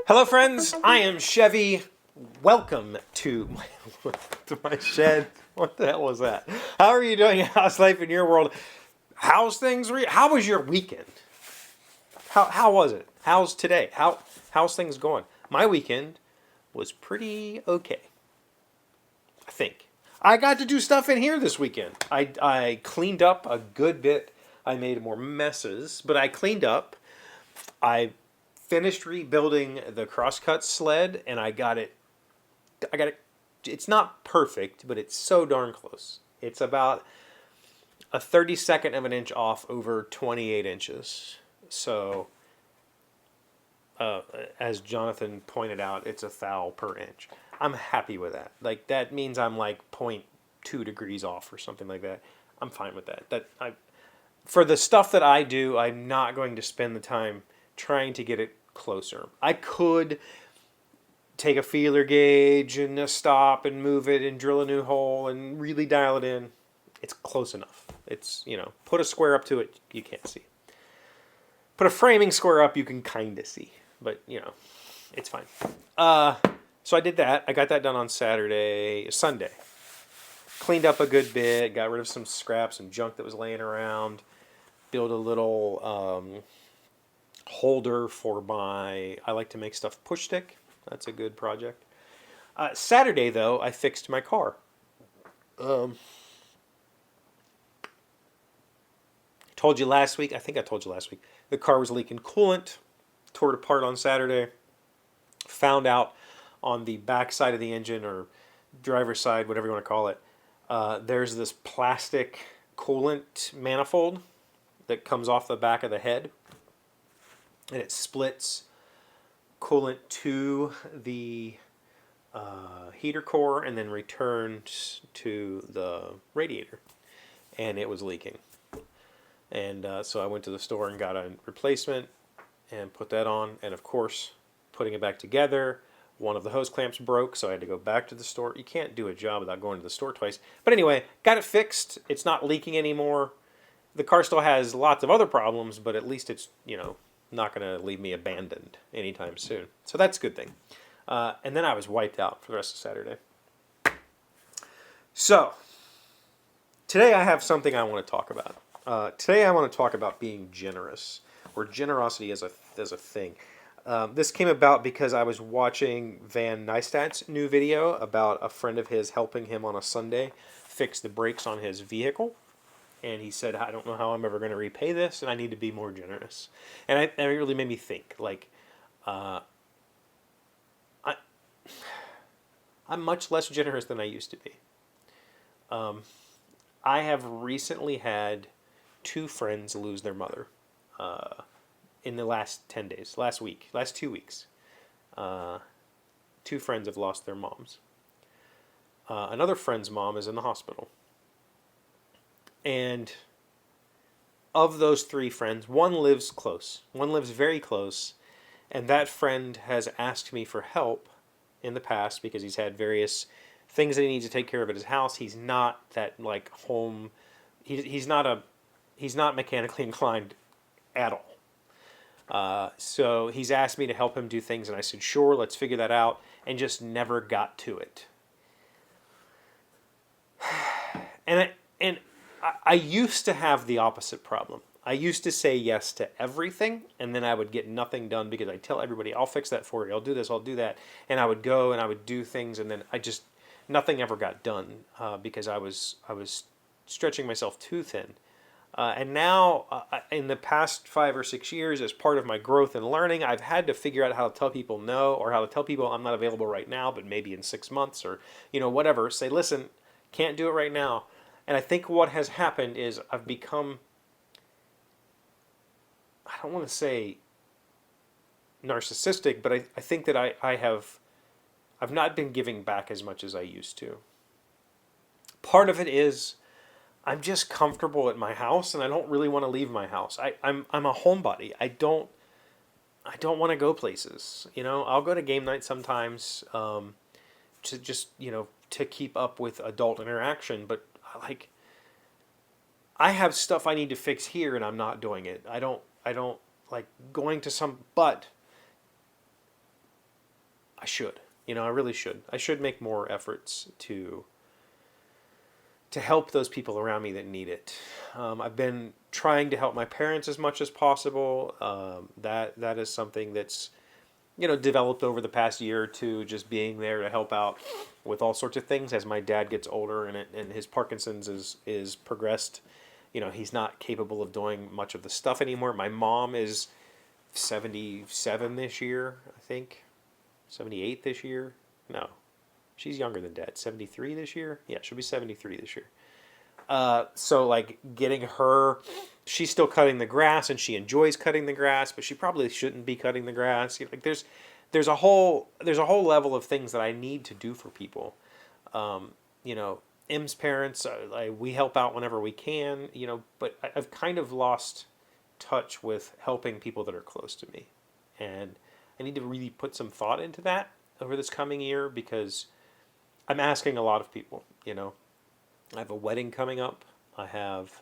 Hello, friends. I am Chevee. Welcome to my shed. What the hell was that? How are you doing? How's life in your world? How's things? How was your weekend? How was it? How's today? How's things going? My weekend was pretty okay. I think I got to do stuff in here this weekend. I cleaned up a good bit. I made more messes, but I cleaned up. I finished rebuilding the crosscut sled, and I got it. It's not perfect, but it's so darn close. It's about a 32nd of an inch off over 28 inches. So, as Jonathan pointed out, it's a thou per inch. I'm happy with that. Like, that means I'm like 0.2 degrees off or something like that. I'm fine with that. For the stuff that I do, I'm not going to spend the time trying to get it closer. I could take a feeler gauge and a stop and move it and drill a new hole and really dial it in. It's close enough. It's, put a square up to it, you can't see. Put a framing square up, you can kind of see. But, it's fine. So I did that. I got that done on Sunday. Cleaned up a good bit, got rid of some scraps and junk that was laying around. Built a little holder for I like to make stuff push stick. That's a good project. Saturday, though, I fixed my car. Told you last week, I think I told you last week, the car was leaking coolant. Tore it apart on Saturday. Found out on the back side of the engine, or driver's side, whatever you want to call it, there's this plastic coolant manifold that comes off the back of the head. And it splits coolant to the heater core and then returns to the radiator. And it was leaking. And so I went to the store and got a replacement and put that on. And of course, putting it back together, one of the hose clamps broke, so I had to go back to the store. You can't do a job without going to the store twice. But anyway, got it fixed. It's not leaking anymore. The car still has lots of other problems, but at least it's, not going to leave me abandoned anytime soon. So that's a good thing. And then I was wiped out for the rest of Saturday. So, today I have something I want to talk about. Today I want to talk about being generous, or generosity as a thing. This came about because I was watching Van Nystadt's new video about a friend of his helping him on a Sunday fix the brakes on his vehicle. And he said, I don't know how I'm ever going to repay this, and I need to be more generous. And it really made me think, I'm much less generous than I used to be. I have recently had 2 friends lose their mother in the last 10 days, last 2 weeks. 2 friends have lost their moms. Another friend's mom is in the hospital. And of those 3 friends, one lives close. One lives very close. And that friend has asked me for help in the past because he's had various things that he needs to take care of at his house. He's not that home. He's not mechanically inclined at all. So he's asked me to help him do things, and I said, sure, let's figure that out, and just never got to it. And I used to have the opposite problem. I used to say yes to everything, and then I would get nothing done because I tell everybody, I'll fix that for you, I'll do this, I'll do that. And I would go and I would do things, and then nothing ever got done because I was stretching myself too thin. And now, in the past 5 or 6 years, as part of my growth and learning, I've had to figure out how to tell people no, or how to tell people I'm not available right now, but maybe in 6 months, or whatever. Say, listen, can't do it right now. And I think what has happened is I've become, I don't want to say narcissistic, but I think that I've not been giving back as much as I used to. Part of it is I'm just comfortable at my house, and I don't really want to leave my house. I'm a homebody. I don't want to go places. I'll go to game night sometimes to just to keep up with adult interaction, but I have stuff I need to fix here, and I'm not doing it. I don't like going to some, but I should. I really should. I should make more efforts to help those people around me that need it. I've been trying to help my parents as much as possible. That is something that's developed over the past year or two, just being there to help out with all sorts of things as my dad gets older and his Parkinson's is progressed. He's not capable of doing much of the stuff anymore. My mom is 77 this year, I think. 78 this year. No, she's younger than Dad. 73 this year? Yeah, she'll be 73 this year. So like getting her, she's still cutting the grass and she enjoys cutting the grass, but she probably shouldn't be cutting the grass. Like there's a whole level of things that I need to do for people. M's parents, we help out whenever we can, but I've kind of lost touch with helping people that are close to me. And I need to really put some thought into that over this coming year because I'm asking a lot of people, I have a wedding coming up. I have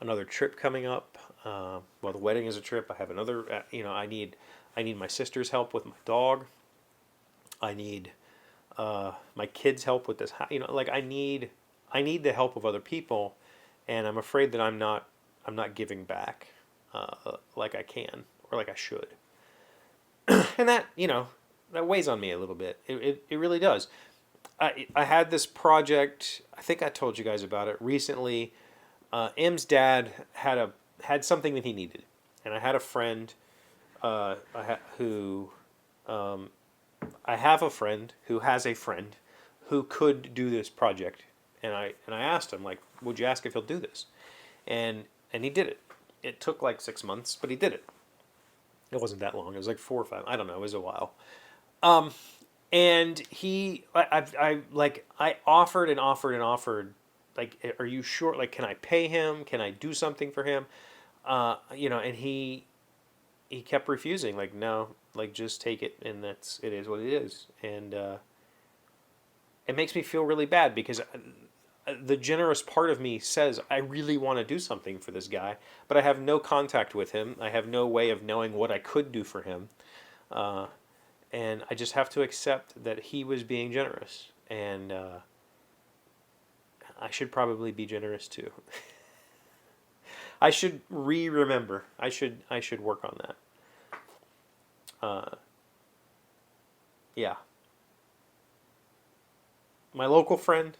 another trip coming up. The wedding is a trip. I have another, I need my sister's help with my dog. I need my kids' help with this. I need the help of other people, and I'm afraid that I'm not giving back like I can or like I should. And that that weighs on me a little bit. It really does. I had this project. I think I told you guys about it recently. M's dad had something that he needed, and I had a friend I have a friend who has a friend who could do this project, and I asked him, like, would you ask if he'll do this? And he did it. It took like 6 months, but he did it. It wasn't that long. It was like 4 or 5. I don't know. It was a while. And I offered and offered and offered, like, are you sure? Like, can I pay him? Can I do something for him? And he kept refusing. Like, no, like, just take it, and it is what it is. And it makes me feel really bad because the generous part of me says I really want to do something for this guy, but I have no contact with him. I have no way of knowing what I could do for him. And I just have to accept that he was being generous, and I should probably be generous too. I should remember. I should work on that. Yeah. My local friend,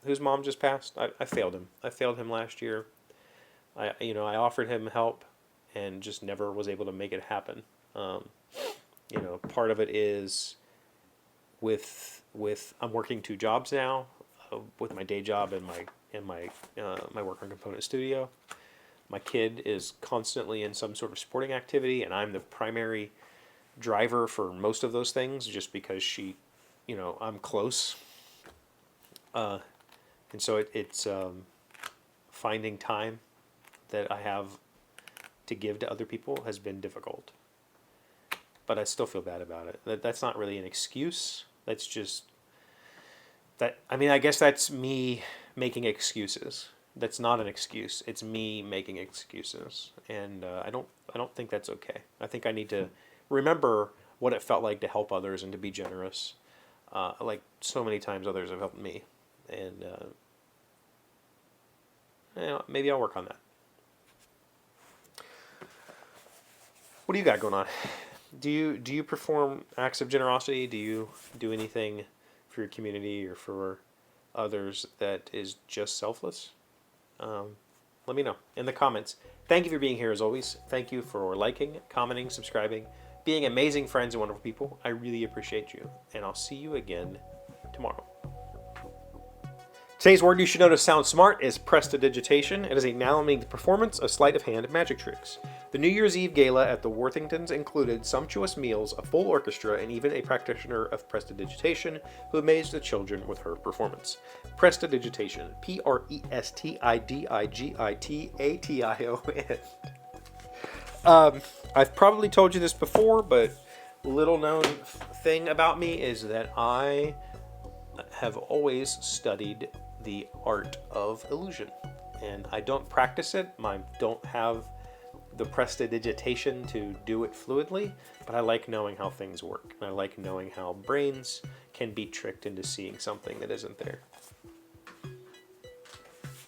whose mom just passed, I failed him. I failed him last year. I offered him help, and just never was able to make it happen. Part of it is with I'm working 2 jobs now, with my day job and my work on Component Studio. My kid is constantly in some sort of sporting activity, and I'm the primary driver for most of those things, just because I'm close. And so it's finding time that I have to give to other people has been difficult. But I still feel bad about it. That's not really an excuse. That's just that. I mean, I guess that's me making excuses. That's not an excuse. It's me making excuses, and I don't think that's okay. I think I need to remember what it felt like to help others and to be generous, like so many times others have helped me, and maybe I'll work on that. What do you got going on? Do you perform acts of generosity? Do you do anything for your community or for others that is just selfless? Let me know in the comments. Thank you for being here as always. Thank you for liking, commenting, subscribing, being amazing friends and wonderful people. I really appreciate you, and I'll see you again tomorrow. Today's word you should know to sound smart is prestidigitation. It is a noun performance of sleight of hand magic tricks. The New Year's Eve gala at the Worthingtons included sumptuous meals, a full orchestra, and even a practitioner of prestidigitation who amazed the children with her performance. Prestidigitation. Prestidigitation. I've probably told you this before, but little known thing about me is that I have always studied the art of illusion, and I don't practice it. I don't have the prestidigitation to do it fluidly, but I like knowing how things work. I like knowing how brains can be tricked into seeing something that isn't there.